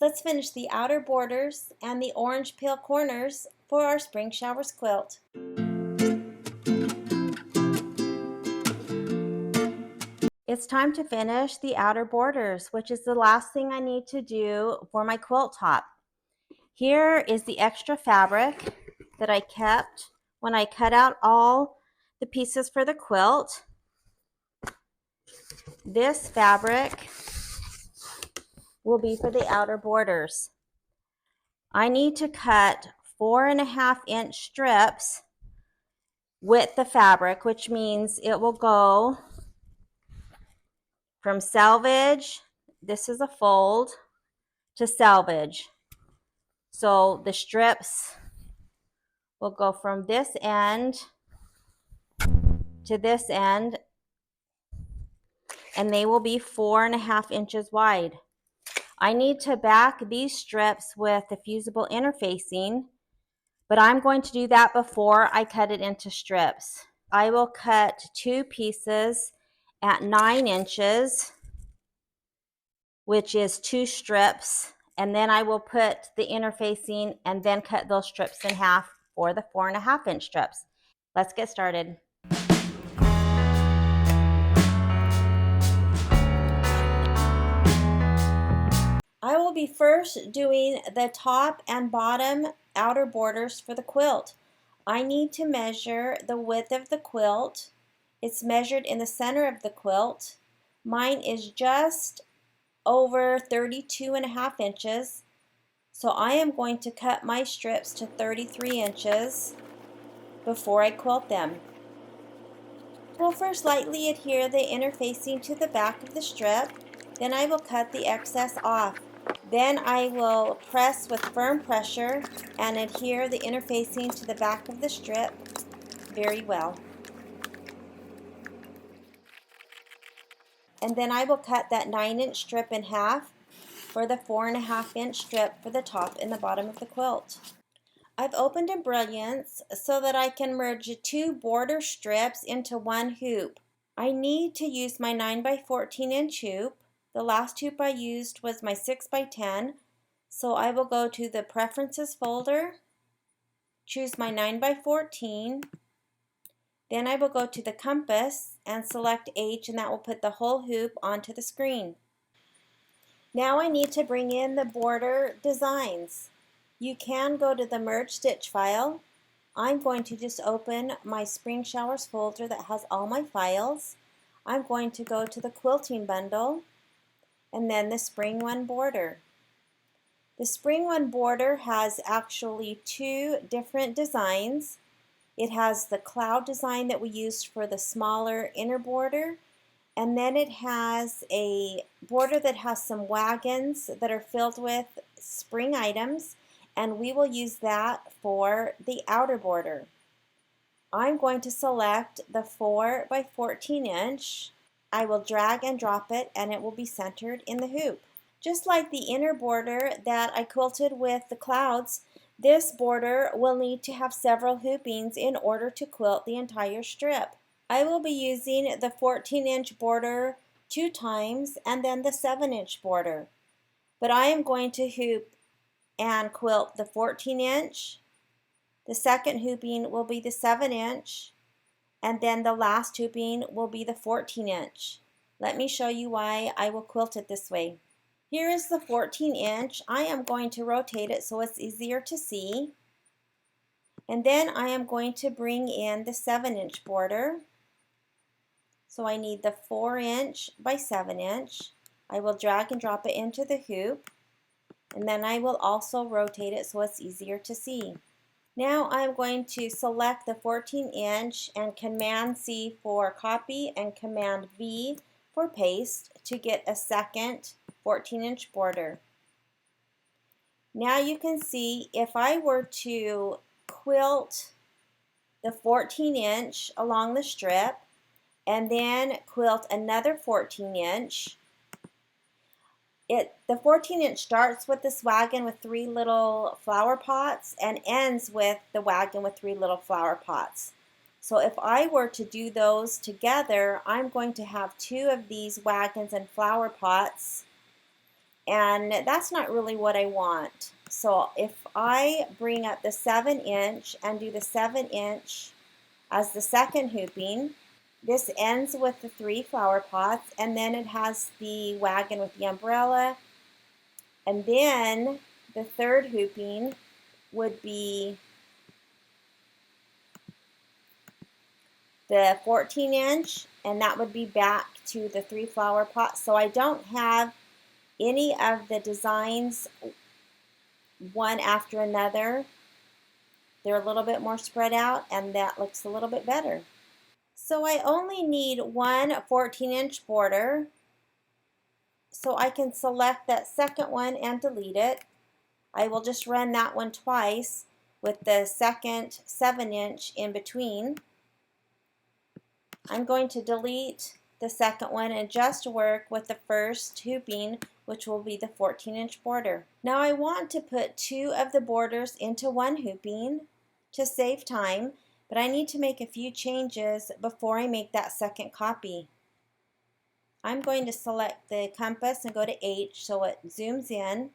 Let's finish the outer borders and the orange pale corners for our spring showers quilt. It's time to finish the outer borders, which is the last thing I need to do for my quilt top. Here is the extra fabric that I kept when I cut out all the pieces for the quilt. This fabric will be for the outer borders. I need to cut 4.5-inch strips with the fabric, which means it will go from selvage, this is a fold, to selvage. So the strips will go from this end to this end, and they will be 4.5 inches wide. I need to back these strips with the fusible interfacing, but I'm going to do that before I cut it into strips. I will cut 2 pieces at 9 inches, which is 2 strips, and then I will put the interfacing and then cut those strips in half for the 4.5-inch strips. Let's get started. I will be first doing the top and bottom outer borders for the quilt. I need to measure the width of the quilt. It's measured in the center of the quilt. Mine is just over 32.5 inches. So I am going to cut my strips to 33 inches before I quilt them. We'll first lightly adhere the interfacing to the back of the strip. Then I will cut the excess off. Then I will press with firm pressure and adhere the interfacing to the back of the strip very well. And then I will cut that 9-inch strip in half for the 4.5-inch strip for the top and the bottom of the quilt. I've opened Embellishment so that I can merge 2 border strips into one hoop. I need to use my 9x14-inch hoop. The last hoop I used was my 6x10, so I will go to the Preferences folder, choose my 9x14, then I will go to the compass and select H, and that will put the whole hoop onto the screen. Now I need to bring in the border designs. You can go to the Merge Stitch file. I'm going to just open my Spring Showers folder that has all my files. I'm going to go to the Quilting Bundle and then the Spring One border. The Spring One border has actually 2 different designs. It has the cloud design that we used for the smaller inner border, and then it has a border that has some wagons that are filled with spring items, and we will use that for the outer border. I'm going to select the 4x14-inch. I will drag and drop it, and it will be centered in the hoop. Just like the inner border that I quilted with the clouds, this border will need to have several hoopings in order to quilt the entire strip. I will be using the 14-inch border 2 times and then the 7-inch border. But I am going to hoop and quilt the 14-inch. The second hooping will be the 7-inch, and then the last hooping will be the 14-inch. Let me show you why I will quilt it this way. Here is the 14-inch. I am going to rotate it so it's easier to see. And then I am going to bring in the 7-inch border. So I need the 4-inch by 7-inch. I will drag and drop it into the hoop. And then I will also rotate it so it's easier to see. Now I'm going to select the 14-inch and Command C for copy and Command V for paste to get a second 14-inch border. Now you can see if I were to quilt the 14-inch along the strip and then quilt another 14-inch, the 14-inch starts with this wagon with 3 little flower pots and ends with the wagon with 3 little flower pots. So if I were to do those together, I'm going to have 2 of these wagons and flower pots and that's not really what I want. So if I bring up the 7-inch and do the 7-inch as the second hooping, this ends with the 3 flower pots, and then it has the wagon with the umbrella, and then the third hooping would be the 14-inch, and that would be back to the 3 flower pots. So I don't have any of the designs one after another. They're a little bit more spread out, and that looks a little bit better. So I only need one 14-inch border, so I can select that second one and delete it. I will just run that one twice with the second 7-inch in between. I'm going to delete the second one and just work with the first hooping, which will be the 14-inch border. Now I want to put 2 of the borders into one hooping to save time, but I need to make a few changes before I make that second copy. I'm going to select the compass and go to H so it zooms in,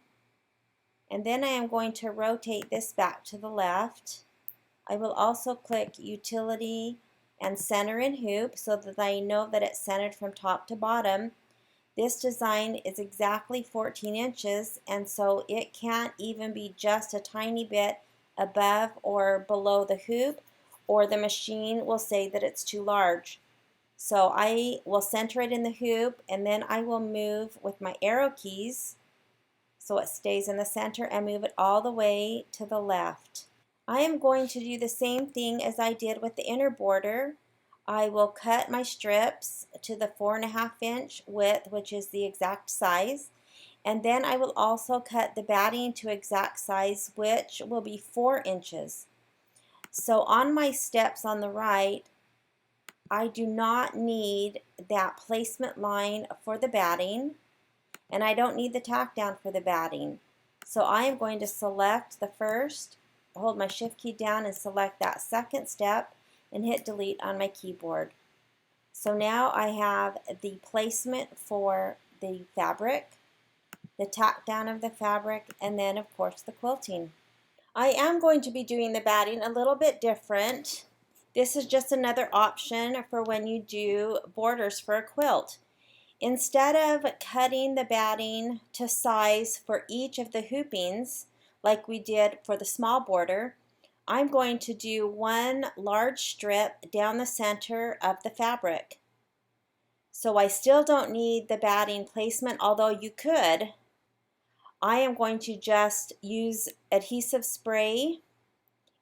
and then I am going to rotate this back to the left. I will also click Utility and Center in Hoop so that I know that it's centered from top to bottom. This design is exactly 14 inches, and so it can't even be just a tiny bit above or below the hoop, or the machine will say that it's too large. So I will center it in the hoop, and then I will move with my arrow keys so it stays in the center and move it all the way to the left. I am going to do the same thing as I did with the inner border. I will cut my strips to the 4.5-inch width, which is the exact size, and then I will also cut the batting to exact size, which will be 4 inches. So on my steps on the right, I do not need that placement line for the batting, and I don't need the tack down for the batting. So I am going to select the first, hold my shift key down and select that second step and hit delete on my keyboard. So now I have the placement for the fabric, the tack down of the fabric, and then of course the quilting. I am going to be doing the batting a little bit different. This is just another option for when you do borders for a quilt. Instead of cutting the batting to size for each of the hoopings like we did for the small border, I'm going to do one large strip down the center of the fabric. So I still don't need the batting placement, although you could. I am going to just use adhesive spray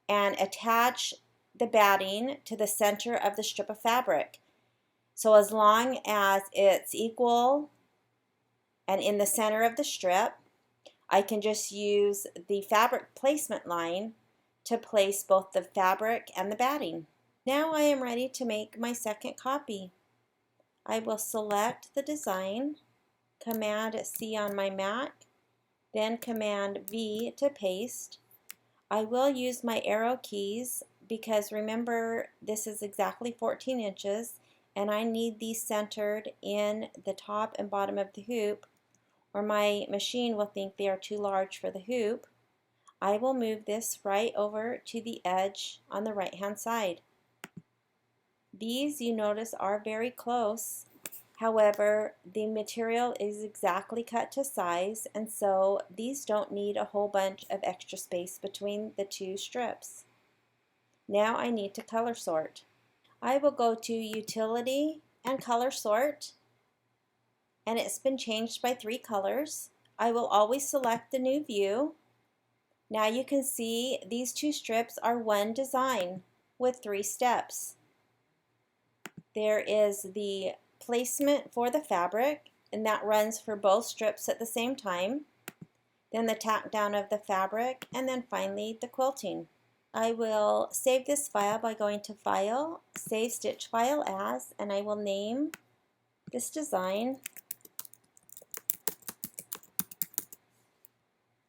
and attach the batting to the center of the strip of fabric. So as long as it's equal and in the center of the strip, I can just use the fabric placement line to place both the fabric and the batting. Now I am ready to make my second copy. I will select the design, Command C on my Mac, then Command V to paste. I will use my arrow keys because remember this is exactly 14 inches and I need these centered in the top and bottom of the hoop, or my machine will think they are too large for the hoop. I will move this right over to the edge on the right hand side. These, you notice, are very close. However, the material is exactly cut to size, and so these don't need a whole bunch of extra space between the two strips. Now I need to color sort. I will go to Utility and Color Sort, and it's been changed by 3 colors. I will always select the new view. Now you can see these 2 strips are one design with 3 steps. There is the placement for the fabric, and that runs for both strips at the same time. Then the tack down of the fabric, and then finally the quilting. I will save this file by going to File, Save Stitch File As, and I will name this design.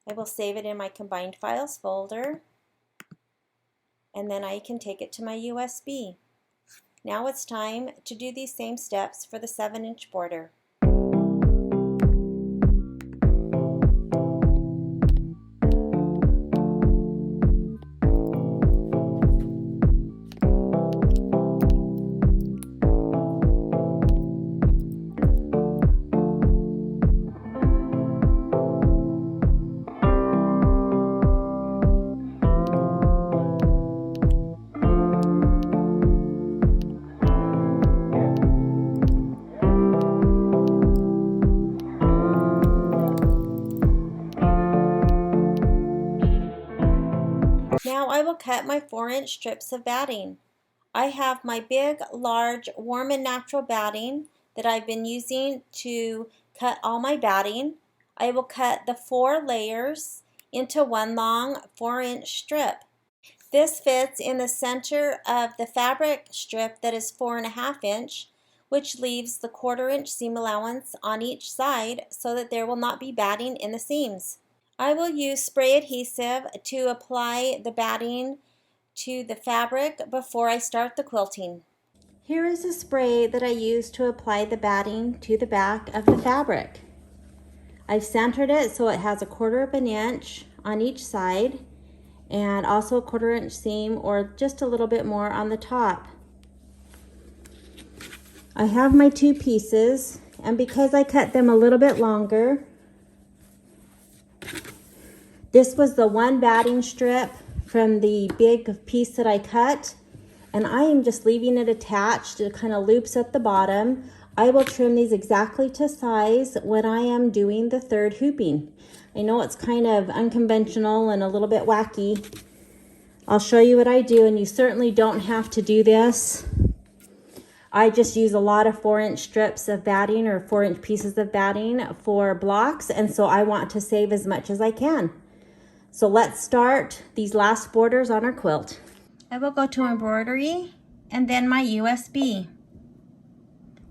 I will save it in my Combined Files folder, and then I can take it to my USB. Now it's time to do these same steps for the 7-inch border. Now I will cut my 4-inch strips of batting. I have my big, large, warm and natural batting that I've been using to cut all my batting. I will cut the 4 layers into one long 4-inch strip. This fits in the center of the fabric strip that is 4.5 inch, which leaves the 1/4 inch seam allowance on each side so that there will not be batting in the seams. I will use spray adhesive to apply the batting to the fabric before I start the quilting. Here is a spray that I use to apply the batting to the back of the fabric. I've centered it so it has a 1/4 of an inch on each side and also a 1/4 inch seam or just a little bit more on the top. I have my 2 pieces, and because I cut them a little bit longer, this was the one batting strip from the big piece that I cut, and I am just leaving it attached. It kind of loops at the bottom. I will trim these exactly to size when I am doing the 3rd hooping. I know it's kind of unconventional and a little bit wacky. I'll show you what I do, and you certainly don't have to do this. I just use a lot of 4-inch strips of batting or 4-inch pieces of batting for blocks, and so I want to save as much as I can. So let's start these last borders on our quilt. I will go to Embroidery and then my USB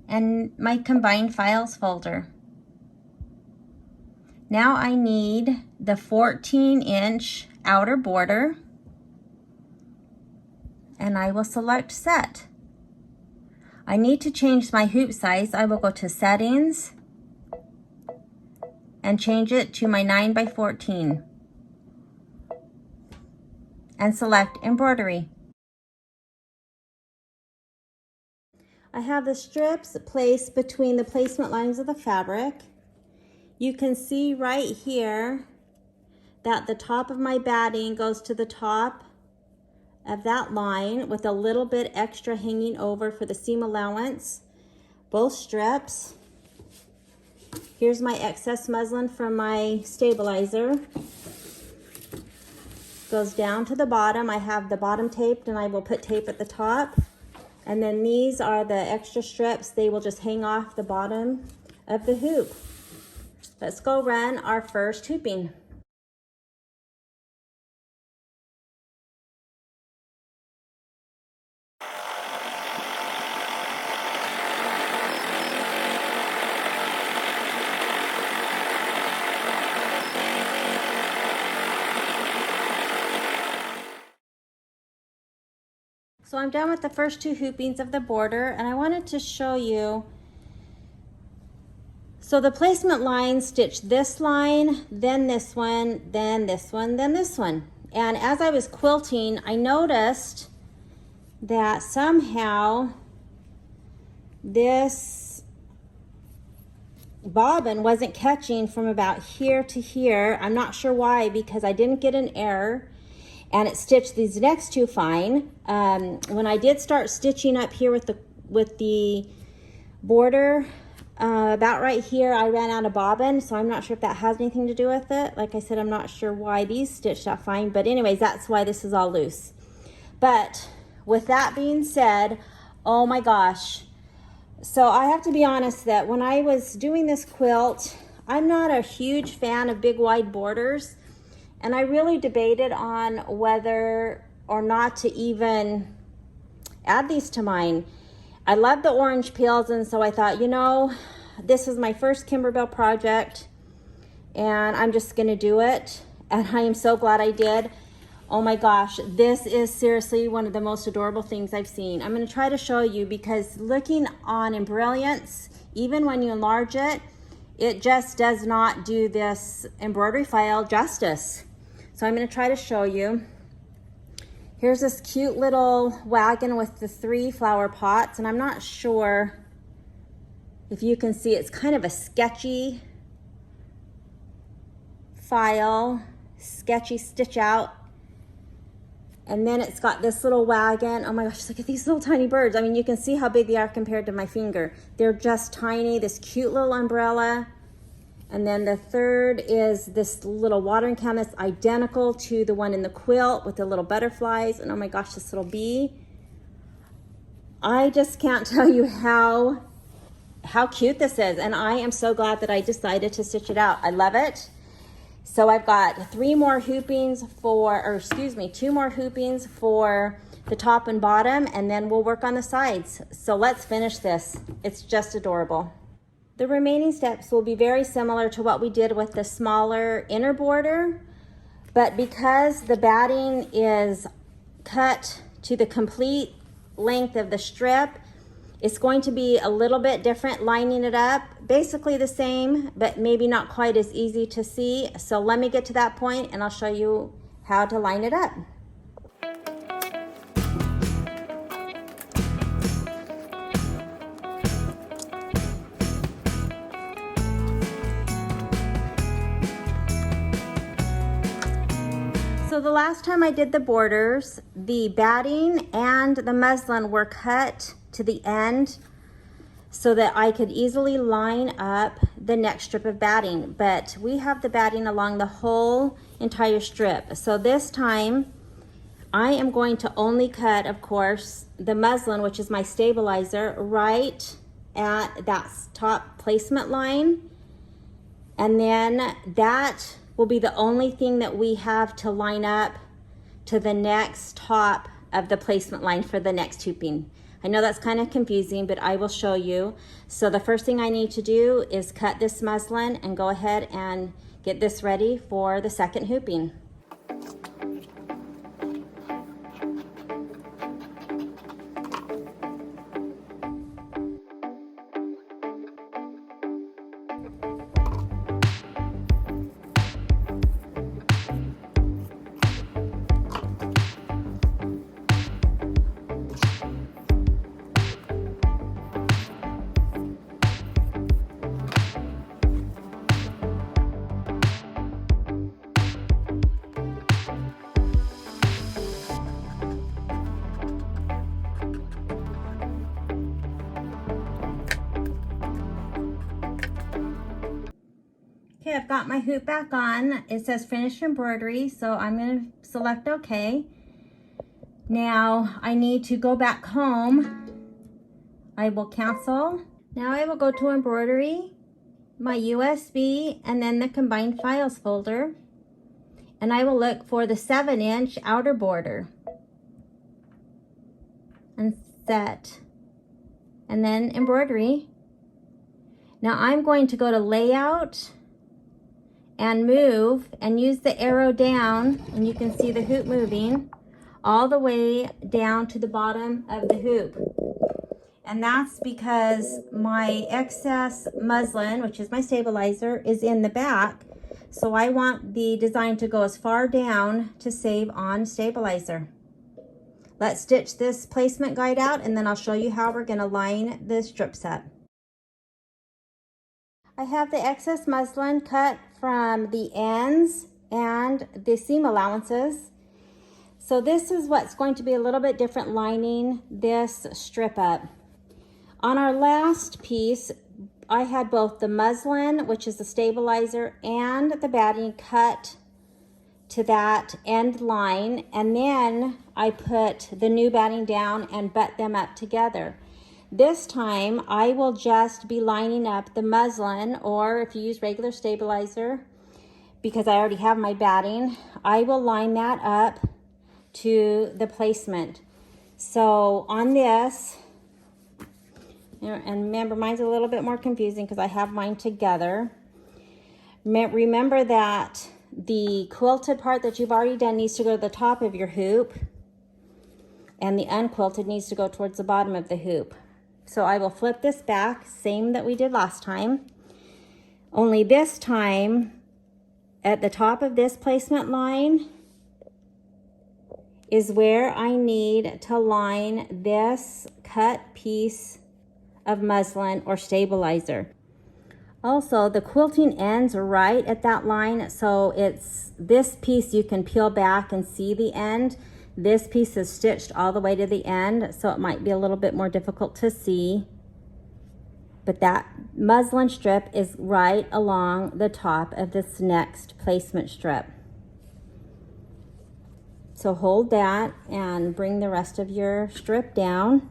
and my combined files folder. Now I need the 14-inch outer border, and I will select set. I need to change my hoop size. I will go to settings and change it to my 9x14 and select embroidery. I have the strips placed between the placement lines of the fabric. You can see right here that the top of my batting goes to the top of that line with a little bit extra hanging over for the seam allowance. Both strips. Here's my excess muslin from my stabilizer. Goes down to the bottom. I have the bottom taped, and I will put tape at the top. And then these are the extra strips. They will just hang off the bottom of the hoop. Let's go run our first hooping. So I'm done with the first 2 hoopings of the border, and I wanted to show you. So the placement line stitched this line, then this one, then this one, then this one. And as I was quilting, I noticed that somehow this bobbin wasn't catching from about here to here. I'm not sure why, because I didn't get an error. And it stitched these next 2 fine. When I did start stitching up here with the border, about right here, I ran out of bobbin, so I'm not sure if that has anything to do with it. Like I said, I'm not sure why these stitched up fine, but anyways, that's why this is all loose. But with that being said, oh my gosh. So I have to be honest that when I was doing this quilt, I'm not a huge fan of big wide borders. And I really debated on whether or not to even add these to mine. I love the orange peels, and so I thought, you know, this is my first Kimberbell project, and I'm just gonna do it. And I am so glad I did. Oh my gosh, this is seriously one of the most adorable things I've seen. I'm gonna try to show you, because looking on Embrilliance, even when you enlarge it, it just does not do this embroidery file justice. So I'm going to try to show you. Here's this cute little wagon with the 3 flower pots, and I'm not sure if you can see, it's kind of a sketchy file, sketchy stitch out. And then it's got this little wagon. Oh my gosh, look at these little tiny birds. I mean, you can see how big they are compared to my finger. They're just tiny, this cute little umbrella. And then the third is this little watering can that's identical to the one in the quilt with the little butterflies. And oh my gosh, this little bee. I just can't tell you how cute this is. And I am so glad that I decided to stitch it out. I love it. So I've got two more hoopings for the top and bottom, and then we'll work on the sides. So let's finish this. It's just adorable. The remaining steps will be very similar to what we did with the smaller inner border, but because the batting is cut to the complete length of the strip, it's going to be a little bit different lining it up. Basically the same, but maybe not quite as easy to see. So let me get to that point and I'll show you how to line it up. So the last time I did the borders, the batting and the muslin were cut to the end so that I could easily line up the next strip of batting. But we have the batting along the whole entire strip. So this time I am going to only cut, of course, the muslin, which is my stabilizer, right at that top placement line. And then that will be the only thing that we have to line up to the next top of the placement line for the next hooping. I know that's kind of confusing, but I will show you. So the first thing I need to do is cut this muslin and go ahead and get this ready for the second hooping. Okay, I've got my hoop back on. It says finish embroidery, so I'm going to select OK. Now I need to go back home. I will cancel. Now I will go to embroidery, my USB, and then the combined files folder. And I will look for the 7-inch outer border. And set. And then embroidery. Now I'm going to go to layout and move and use the arrow down, and you can see the hoop moving all the way down to the bottom of the hoop. And that's because my excess muslin, which is my stabilizer, is in the back. So I want the design to go as far down to save on stabilizer. Let's stitch this placement guide out, and then I'll show you how we're going to line the strips up. I have the excess muslin cut from the ends and the seam allowances. So this is what's going to be a little bit different lining this strip up. On our last piece, I had both the muslin, which is the stabilizer, and the batting cut to that end line, and then I put the new batting down and butt them up together. This time I will just be lining up the muslin, or if you use regular stabilizer, because I already have my batting, I will line that up to the placement. So on this, and remember, mine's a little bit more confusing because I have mine together. Remember that the quilted part that you've already done needs to go to the top of your hoop, and the unquilted needs to go towards the bottom of the hoop. So I will flip this back, same that we did last time, only this time at the top of this placement line is where I need to line this cut piece of muslin or stabilizer. Also, the quilting ends right at that line, so it's this piece you can peel back and see the end. This piece is stitched all the way to the end, so it might be a little bit more difficult to see. but that muslin strip is right along the top of this next placement strip. So hold that and bring the rest of your strip down.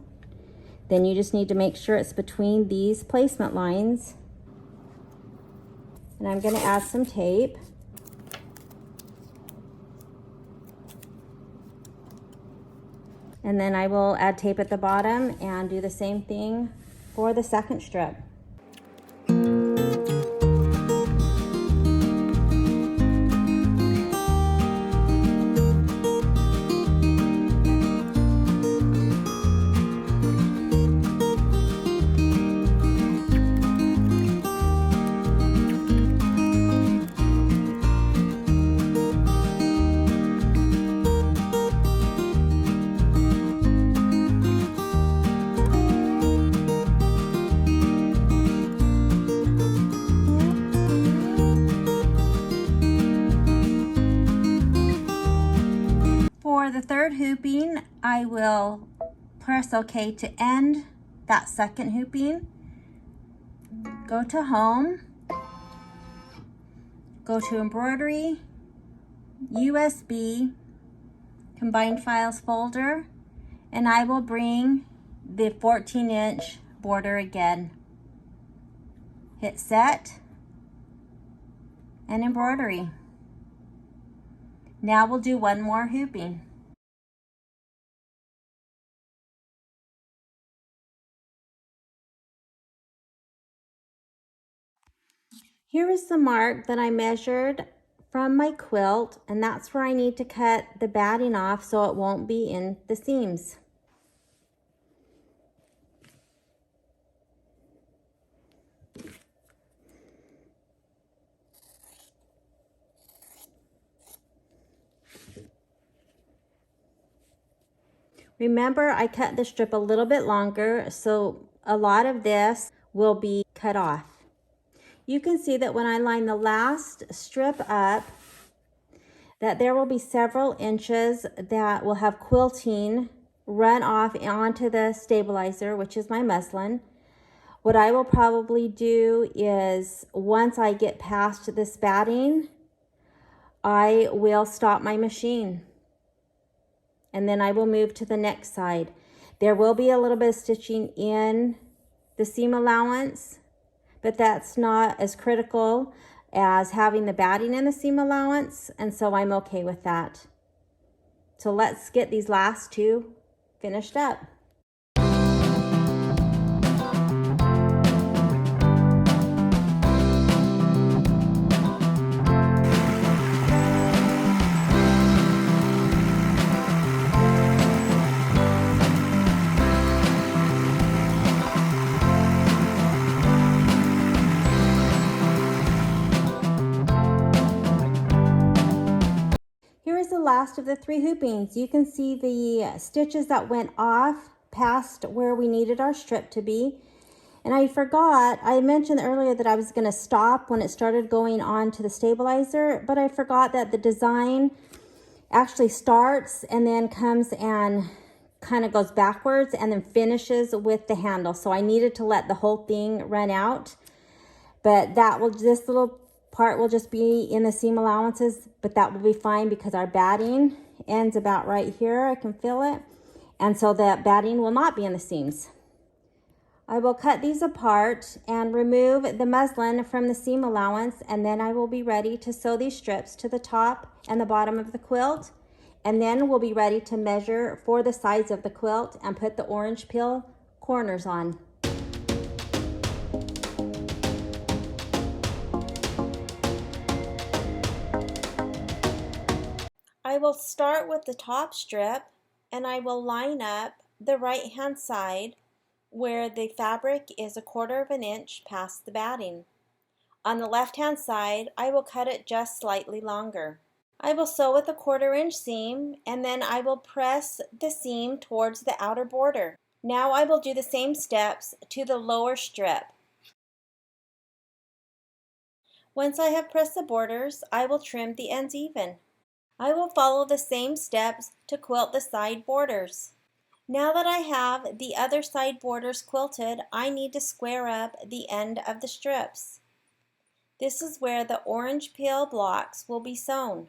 Then you just need to make sure it's between these placement lines. And I'm going to add some tape. And then I will add tape at the bottom and do the same thing for the second strip. For the third hooping, I will press OK to end that second hooping. Go to Home, go to Embroidery, USB, Combined Files folder, and I will bring the 14-inch border again. Hit Set and Embroidery. Now we'll do one more hooping. Here is the mark that I measured from my quilt, and that's where I need to cut the batting off so it won't be in the seams. Remember, I cut the strip a little bit longer, so a lot of this will be cut off. You can see that when I line the last strip up, that there will be several inches that will have quilting run off onto the stabilizer, which is my muslin. What I will probably do is, once I get past this batting, I will stop my machine. And then I will move to the next side. There will be a little bit of stitching in the seam allowance, but that's not as critical as having the batting in the seam allowance, and so I'm okay with that. So let's get these last two finished up. The last of the three hoopings. You can see the stitches that went off past where we needed our strip to be. And I forgot, I mentioned earlier that I was going to stop when it started going on to the stabilizer, but I forgot that the design actually starts and then comes and kind of goes backwards and then finishes with the handle. So I needed to let the whole thing run out, but this little part will just be in the seam allowances, but that will be fine because our batting ends about right here. I can feel it. And so that batting will not be in the seams. I will cut these apart and remove the muslin from the seam allowance, and then I will be ready to sew these strips to the top and the bottom of the quilt. And then we'll be ready to measure for the sides of the quilt and put the orange peel corners on. I will start with the top strip, and I will line up the right hand side where the fabric is 1/4 of an inch past the batting. On the left hand side, I will cut it just slightly longer. I will sew with a 1/4 inch seam, and then I will press the seam towards the outer border. Now I will do the same steps to the lower strip. Once I have pressed the borders, I will trim the ends even. I will follow the same steps to quilt the side borders. Now that I have the other side borders quilted, I need to square up the end of the strips. This is where the orange peel blocks will be sewn.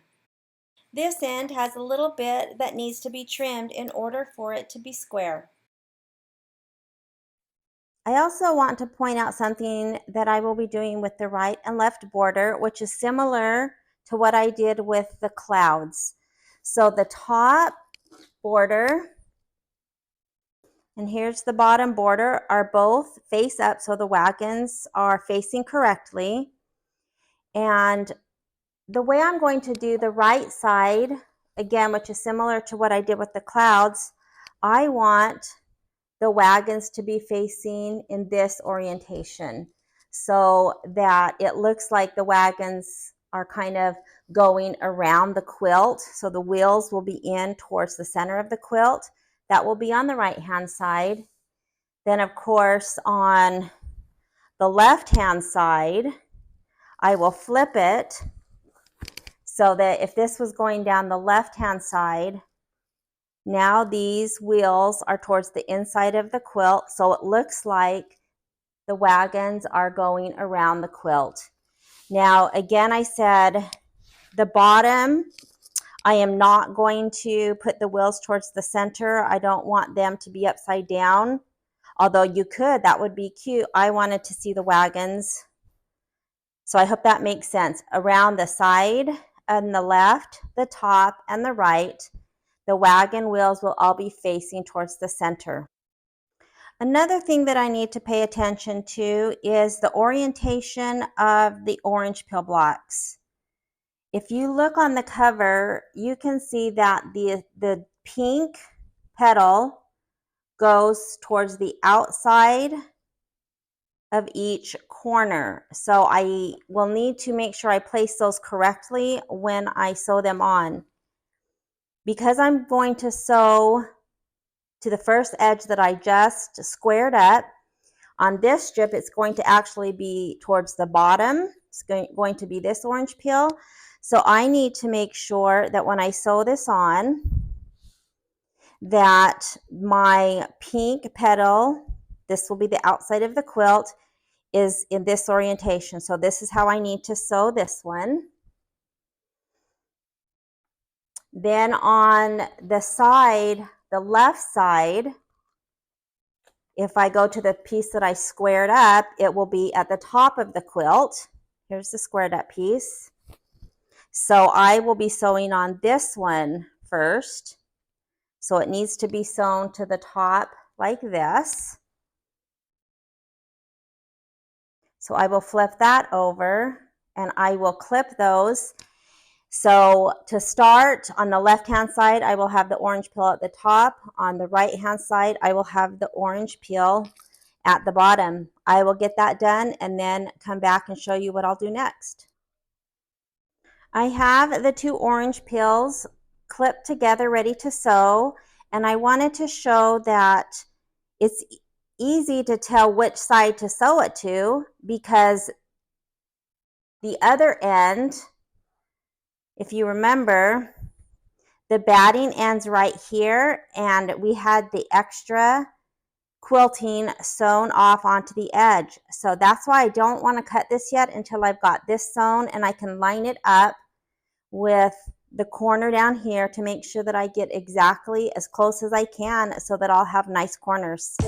This end has a little bit that needs to be trimmed in order for it to be square. I also want to point out something that I will be doing with the right and left border, which is similar to what I did with the clouds. So the top border and here's the bottom border are both face up, so the wagons are facing correctly. And the way I'm going to do the right side, again, which is similar to what I did with the clouds, I want the wagons to be facing in this orientation so that it looks like the wagons are kind of going around the quilt. So the wheels will be in towards the center of the quilt. That will be on the right hand side. Then of course on the left hand side, I will flip it so that if this was going down the left hand side, now these wheels are towards the inside of the quilt, so it looks like the wagons are going around the quilt. Now, again, I said the bottom, I am not going to put the wheels towards the center. I don't want them to be upside down, although you could, that would be cute. I wanted to see the wagons. So I hope that makes sense. Around the side and the left, the top, and the right, the wagon wheels will all be facing towards the center. Another thing that I need to pay attention to is the orientation of the orange peel blocks. If you look on the cover, you can see that the pink petal goes towards the outside of each corner. So I will need to make sure I place those correctly when I sew them on. Because I'm going to sew to the first edge that I just squared up, on this strip it's going to actually be towards the bottom. It's going to be this orange peel. So I need to make sure that when I sew this on, that my pink petal, this will be the outside of the quilt, is in this orientation. So this is how I need to sew this one. Then on the side, the left side, if I go to the piece that I squared up, it will be at the top of the quilt. Here's the squared up piece. So I will be sewing on this one first. So it needs to be sewn to the top like this. So I will flip that over and I will clip those. So to start, on the left-hand side, I will have the orange peel at the top. On the right-hand side, I will have the orange peel at the bottom. I will get that done and then come back and show you what I'll do next. I have the two orange peels clipped together, ready to sew, and I wanted to show that it's easy to tell which side to sew it to because the other end, if you remember, the batting ends right here, and we had the extra quilting sewn off onto the edge. So that's why I don't want to cut this yet until I've got this sewn and I can line it up with the corner down here to make sure that I get exactly as close as I can so that I'll have nice corners.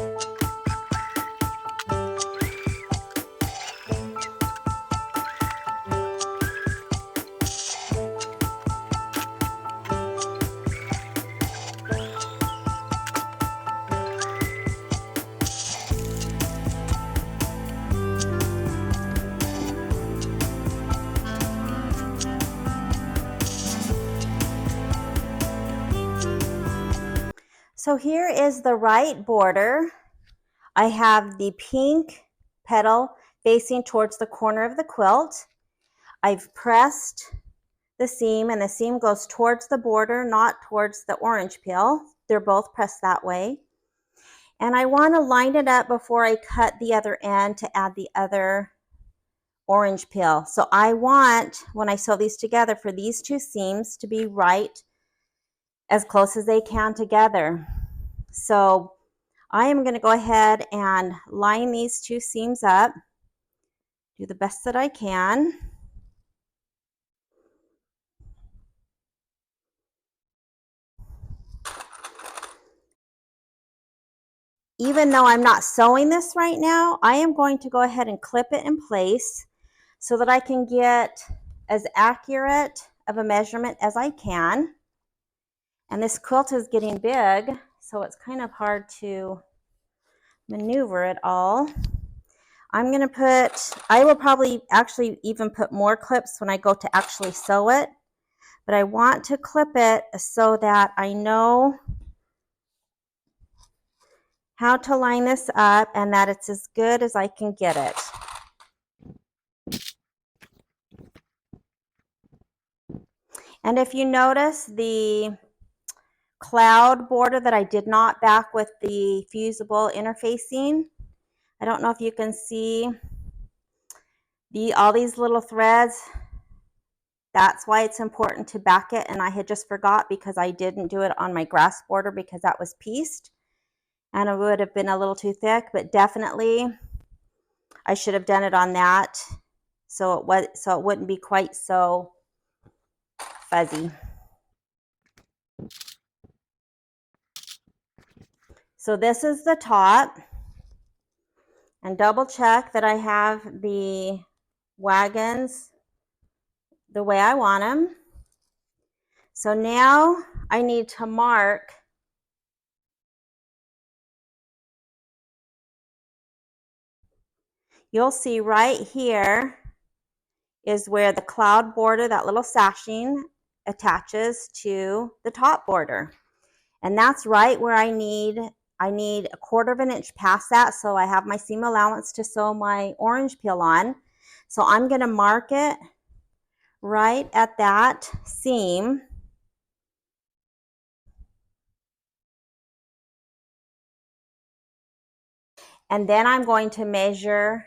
So here is the right border. I have the pink petal facing towards the corner of the quilt. I've pressed the seam, and the seam goes towards the border, not towards the orange peel. They're both pressed that way. And I want to line it up before I cut the other end to add the other orange peel. So I want, when I sew these together, for these two seams to be right as close as they can together. So I am going to go ahead and line these two seams up, do the best that I can. Even though I'm not sewing this right now, I am going to go ahead and clip it in place so that I can get as accurate of a measurement as I can. And this quilt is getting big, so it's kind of hard to maneuver it all. I'm going to put, I will probably actually even put more clips when I go to actually sew it, but I want to clip it so that I know how to line this up and that it's as good as I can get it. And if you notice the cloud border that I did not back with the fusible interfacing, I don't know if you can see all these little threads. That's why it's important to back it, and I had just forgot because I didn't do it on my grass border because that was pieced and it would have been a little too thick, but definitely I should have done it on that so it wouldn't be quite so fuzzy. So this is the top, and double check that I have the wagons the way I want them. So now I need to mark you'll see right here is where the cloud border, that little sashing, attaches to the top border. And that's right where I need a 1/4 of an inch past that, so I have my seam allowance to sew my orange peel on. So I'm going to mark it right at that seam. And then I'm going to measure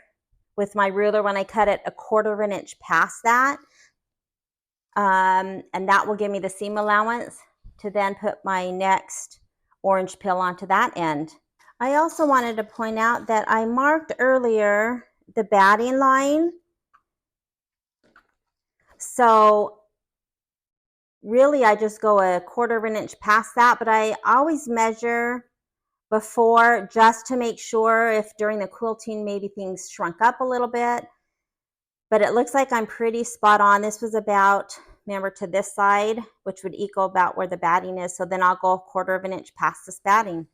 with my ruler when I cut it a 1/4 of an inch past that. And that will give me the seam allowance to then put my next orange peel onto that end. I also wanted to point out that I marked earlier the batting line. So really I just go a 1/4 of an inch past that, but I always measure before just to make sure if during the quilting maybe things shrunk up a little bit. But it looks like I'm pretty spot on. This was about, remember, to this side, which would equal about where the batting is. So then I'll go a 1/4 of an inch past this batting.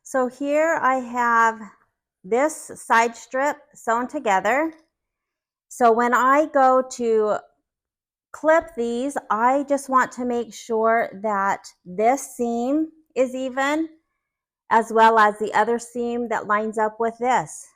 So here I have this side strip sewn together. So when I go to clip these, I just want to make sure that this seam is even, as well as the other seam that lines up with this.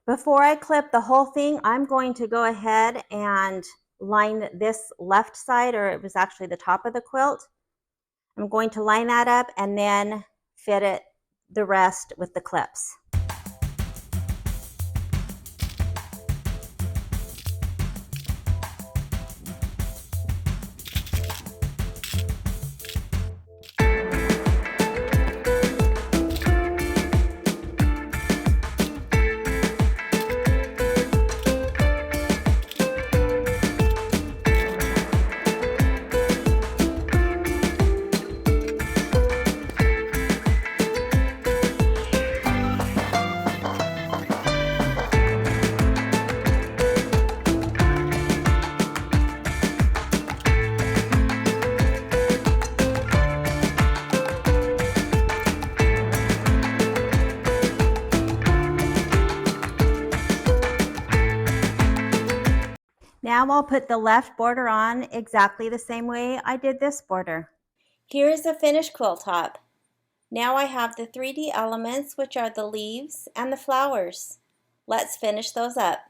Before I clip the whole thing, I'm going to go ahead and line this left side, or it was actually the top of the quilt. I'm going to line that up and then fit it the rest with the clips. Now I'll put the left border on exactly the same way I did this border. Here is the finished quilt top. Now I have the 3D elements, which are the leaves and the flowers. Let's finish those up.